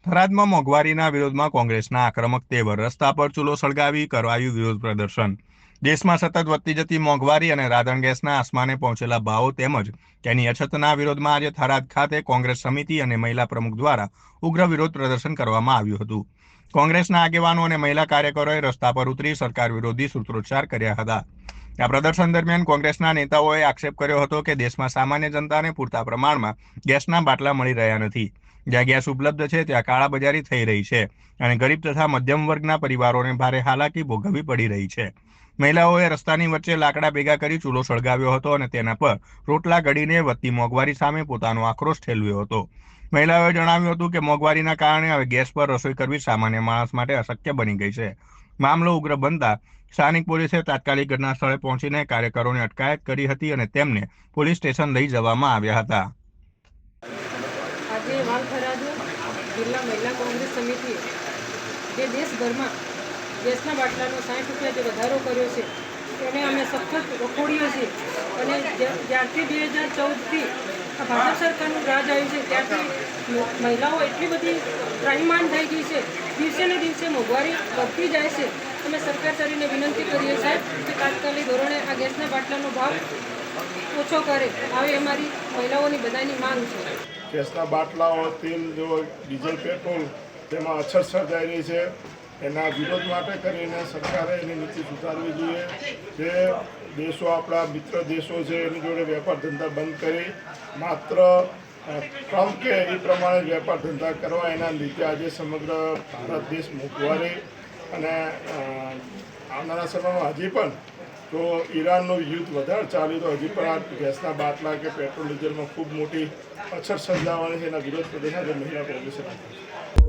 થરાદમાં મોંઘવારીના વિરોધમાં કોંગ્રેસના આક્રમક તેવર, રસ્તા પર ચૂલો સળગાવી કરાયું વિરોધ પ્રદર્શન। દેશમાં સતત વધતી જતી મોંઘવારી અને રાંધણ ગેસના આસમાને પહોંચેલા ભાવો તેમજ તેની અછતના વિરોધમાં આજે થરાદ ખાતે કોંગ્રેસ સમિતિ અને મહિલા પ્રમુખ દ્વારા ઉગ્ર વિરોધ પ્રદર્શન કરવામાં આવ્યું હતું। કોંગ્રેસના આગેવાનો અને મહિલા કાર્યકરોએ રસ્તા પર ઉતરી સરકાર વિરોધી સૂત્રોચ્ચાર કર્યા હતા। આ પ્રદર્શન દરમિયાન કોંગ્રેસના નેતાઓએ આક્ષેપ કર્યો હતો કે દેશમાં સામાન્ય જનતાને પૂરતા પ્રમાણમાં ગેસના બાટલા મળી રહ્યા નથી। જ્યાં ગેસ ઉપલબ્ધ છે ત્યાં કાળાબજારી થઈ રહી છે અને ગરીબ તથા મધ્યમ વર્ગના પરિવારોને ભારે હાલાકી ભોગવવી પડી રહી છે। મહિલાઓએ રસ્તાની વચ્ચે લાકડા ભેગા કરી ચૂલો સળગાવ્યો હતો અને તેના પર રોટલા ઘડીને વધતી મોંઘવારી સામે પોતાનો આક્રોશ ઠેલવ્યો હતો। મહિલાઓએ જણાવ્યું હતું કે મોંઘવારીના કારણે હવે ગેસ પર રસોઈ કરવી સામાન્ય માણસ માટે અશક્ય બની ગઈ છે। મામલો ઉગ્ર બનતા સ્થાનિક પોલીસે તાત્કાલિક ઘટના સ્થળે પહોંચીને કાર્યકરોની અટકાયત કરી હતી અને તેમને પોલીસ સ્ટેશન લઈ જવામાં આવ્યા હતા। આજે વાલથરાદ જિલ્લા મહિલા કોંગ્રેસ સમિતિએ જે દેશભરમાં ગેસના બાટલાનો 60 રૂપિયા જે વધારો કર્યો છે તેને અમે સખત વખોડીએ છીએ અને જ્યારથી 2014થી આ ભાજપ સરકારનું રાજ આવ્યું છે ત્યારથી મહિલાઓ એટલી બધી ત્રાહિમામ થઈ ગઈ છે। દિવસે ને દિવસે મોંઘવારી વધતી જાય છે। અમે સરકાર શ્રીને વિનંતી કરીએ સાહેબ કે તાત્કાલિક ધોરણે આ ગેસના બાટલાનો ભાવ ઓછો કરે, આવી અમારી મહિલાઓની બધાની માંગ છે। ગેસના બાટલાઓ, તેલ, ડીઝલ, પેટ્રોલ તેમાં અછત સર્જાઈ રહી છે। એના વિરોધ માટે કરીને સરકારે એની નીતિ સુધારવી જોઈએ। જે દેશો આપણા મિત્ર દેશો છે એની જોડે વેપાર ધંધા બંધ કરી માત્ર ટ્રમ્પ કે એ પ્રમાણે વેપાર ધંધા કરવા, એના લીધે આજે સમગ્ર ભારત દેશ મોંઘવારી અને આવનારા સમયમાં હજી પણ જો ઈરાનનું યુદ્ધ વધારે ચાલ્યું તો હજી પણ આ ગેસના બાટલા કે પેટ્રોલ ડીઝલમાં ખૂબ મોટી અછત સર્જાવાની છે। એના વિરોધ પ્રદર્શન મહિલા કોંગ્રેસે રાખ્યું છે।